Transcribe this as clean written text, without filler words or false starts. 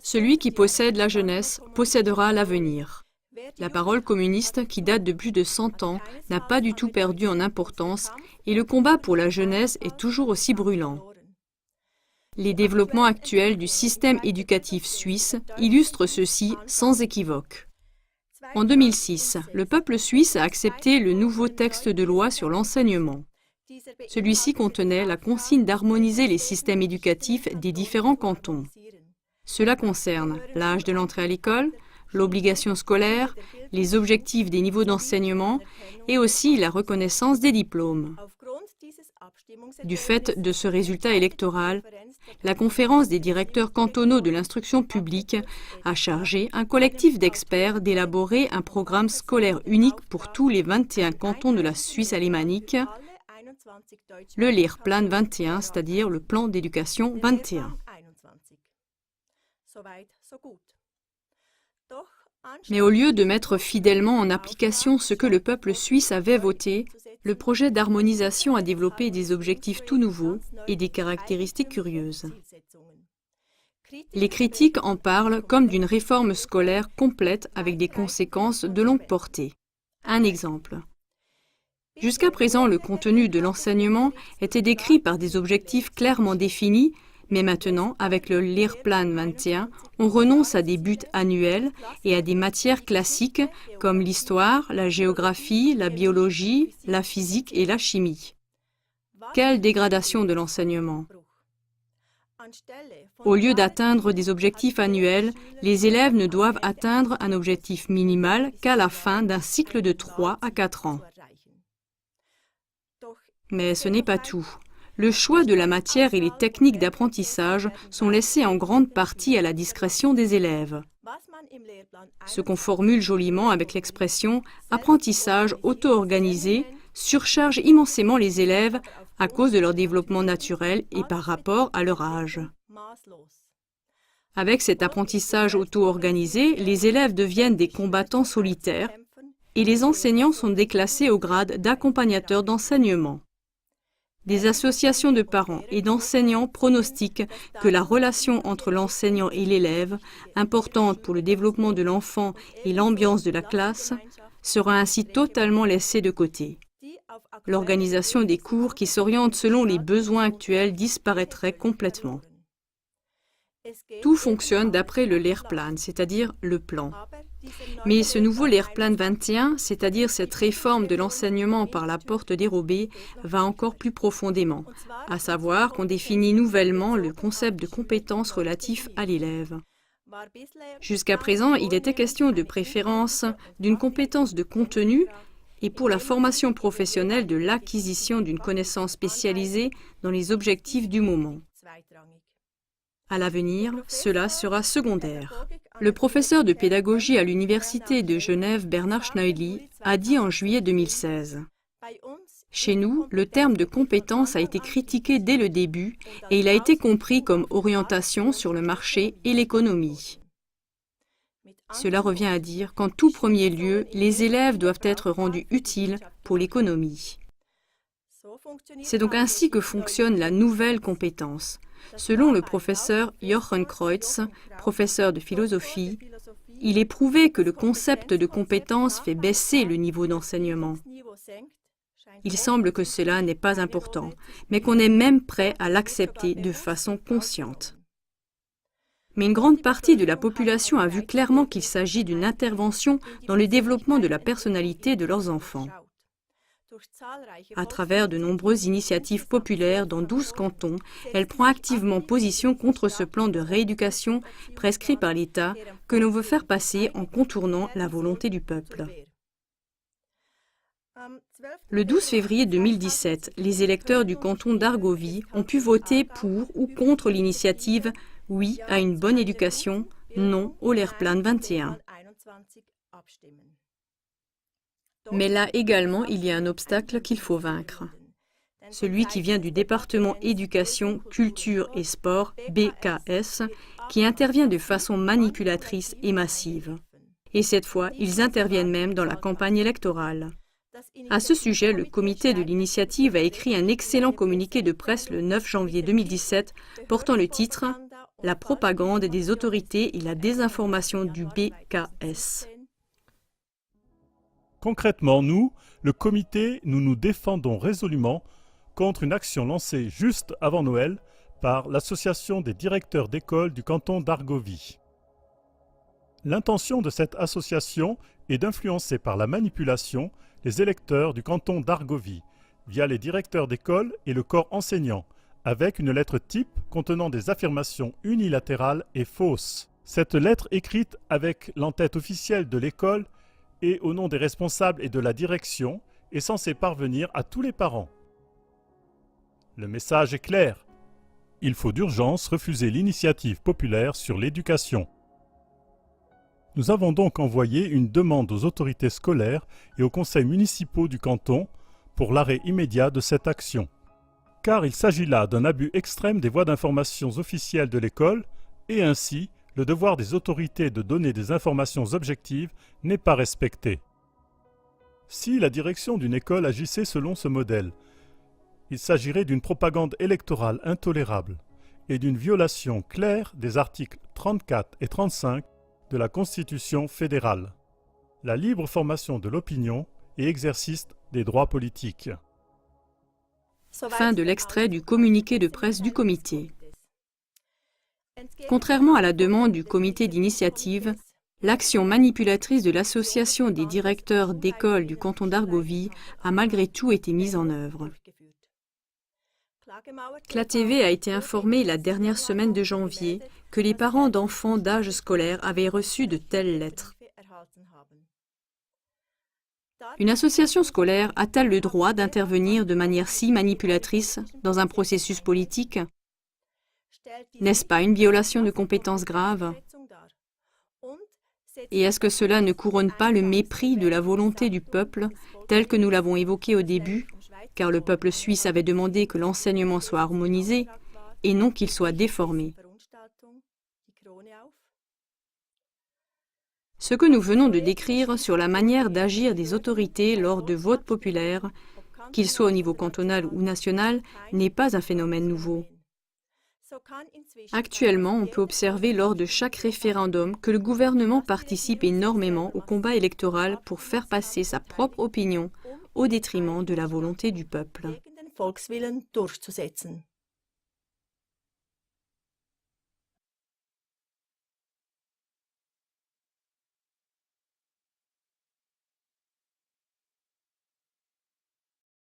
Celui qui possède la jeunesse possédera l'avenir. La parole communiste, qui date de plus de 100 ans, n'a pas du tout perdu en importance et le combat pour la jeunesse est toujours aussi brûlant. Les développements actuels du système éducatif suisse illustrent ceci sans équivoque. En 2006, le peuple suisse a accepté le nouveau texte de loi sur l'enseignement. Celui-ci contenait la consigne d'harmoniser les systèmes éducatifs des différents cantons. Cela concerne l'âge de l'entrée à l'école, l'obligation scolaire, les objectifs des niveaux d'enseignement et aussi la reconnaissance des diplômes. Du fait de ce résultat électoral, la conférence des directeurs cantonaux de l'instruction publique a chargé un collectif d'experts d'élaborer un programme scolaire unique pour tous les 21 cantons de la Suisse alémanique, le Lehrplan 21, c'est-à-dire le plan d'éducation 21. Mais au lieu de mettre fidèlement en application ce que le peuple suisse avait voté, le projet d'harmonisation a développé des objectifs tout nouveaux et des caractéristiques curieuses. Les critiques en parlent comme d'une réforme scolaire complète avec des conséquences de longue portée. Un exemple. Jusqu'à présent, le contenu de l'enseignement était décrit par des objectifs clairement définis, mais maintenant, avec le Lehrplan 21, on renonce à des buts annuels et à des matières classiques comme l'histoire, la géographie, la biologie, la physique et la chimie. Quelle dégradation de l'enseignement! Au lieu d'atteindre des objectifs annuels, les élèves ne doivent atteindre un objectif minimal qu'à la fin d'un cycle de 3 à 4 ans. Mais ce n'est pas tout. Le choix de la matière et les techniques d'apprentissage sont laissés en grande partie à la discrétion des élèves. Ce qu'on formule joliment avec l'expression « apprentissage auto-organisé » surcharge immensément les élèves à cause de leur développement naturel et par rapport à leur âge. Avec cet apprentissage auto-organisé, les élèves deviennent des combattants solitaires et les enseignants sont déclassés au grade d'accompagnateurs d'enseignement. Des associations de parents et d'enseignants pronostiquent que la relation entre l'enseignant et l'élève, importante pour le développement de l'enfant et l'ambiance de la classe, sera ainsi totalement laissée de côté. L'organisation des cours qui s'orientent selon les besoins actuels disparaîtrait complètement. Tout fonctionne d'après le Lehrplan, c'est-à-dire le plan. Mais ce nouveau Lehrplan 21, c'est-à-dire cette réforme de l'enseignement par la porte dérobée, va encore plus profondément, à savoir qu'on définit nouvellement le concept de compétences relatif à l'élève. Jusqu'à présent, il était question de préférence d'une compétence de contenu et pour la formation professionnelle de l'acquisition d'une connaissance spécialisée dans les objectifs du moment. À l'avenir, cela sera secondaire. Le professeur de pédagogie à l'Université de Genève, Bernard Schneidli, a dit en juillet 2016 : « Chez nous, le terme de compétence a été critiqué dès le début et il a été compris comme orientation sur le marché et l'économie. Cela revient à dire qu'en tout premier lieu, les élèves doivent être rendus utiles pour l'économie. » C'est donc ainsi que fonctionne la nouvelle compétence. Selon le professeur Jochen Kreutz, professeur de philosophie, il est prouvé que le concept de compétence fait baisser le niveau d'enseignement. Il semble que cela n'est pas important, mais qu'on est même prêt à l'accepter de façon consciente. Mais une grande partie de la population a vu clairement qu'il s'agit d'une intervention dans le développement de la personnalité de leurs enfants. À travers de nombreuses initiatives populaires dans 12 cantons, elle prend activement position contre ce plan de rééducation prescrit par l'État que l'on veut faire passer en contournant la volonté du peuple. Le 12 février 2017, les électeurs du canton d'Argovie ont pu voter pour ou contre l'initiative « Oui à une bonne éducation, non au Lehrplan 21 ». Mais là également, il y a un obstacle qu'il faut vaincre. Celui qui vient du département éducation, culture et sport, BKS, qui intervient de façon manipulatrice et massive. Et cette fois, ils interviennent même dans la campagne électorale. À ce sujet, le comité de l'initiative a écrit un excellent communiqué de presse le 9 janvier 2017 portant le titre la propagande des autorités et la désinformation du BKS. Concrètement, nous, le comité, nous nous défendons résolument contre une action lancée juste avant Noël par l'Association des directeurs d'école du canton d'Argovie. L'intention de cette association est d'influencer par la manipulation les électeurs du canton d'Argovie via les directeurs d'école et le corps enseignant, avec une lettre type contenant des affirmations unilatérales et fausses. Cette lettre écrite avec l'entête officielle de l'école et au nom des responsables et de la direction est censée parvenir à tous les parents. Le message est clair. Il faut d'urgence refuser l'initiative populaire sur l'éducation. Nous avons donc envoyé une demande aux autorités scolaires et aux conseils municipaux du canton pour l'arrêt immédiat de cette action. Car il s'agit là d'un abus extrême des voies d'information officielles de l'école et ainsi, le devoir des autorités de donner des informations objectives n'est pas respecté. Si la direction d'une école agissait selon ce modèle, il s'agirait d'une propagande électorale intolérable et d'une violation claire des articles 34 et 35 de la Constitution fédérale, la libre formation de l'opinion et exercice des droits politiques. Fin de l'extrait du communiqué de presse du comité. Contrairement à la demande du comité d'initiative, l'action manipulatrice de l'association des directeurs d'école du canton d'Argovie a malgré tout été mise en œuvre. CLA-TV a été informé la dernière semaine de janvier que les parents d'enfants d'âge scolaire avaient reçu de telles lettres. Une association scolaire a-t-elle le droit d'intervenir de manière si manipulatrice dans un processus politique ? N'est-ce pas une violation de compétences graves? Et est-ce que cela ne couronne pas le mépris de la volonté du peuple, tel que nous l'avons évoqué au début, car le peuple suisse avait demandé que l'enseignement soit harmonisé et non qu'il soit déformé? Ce que nous venons de décrire sur la manière d'agir des autorités lors de votes populaires, qu'ils soient au niveau cantonal ou national, n'est pas un phénomène nouveau. Actuellement, on peut observer lors de chaque référendum que le gouvernement participe énormément au combat électoral pour faire passer sa propre opinion au détriment de la volonté du peuple.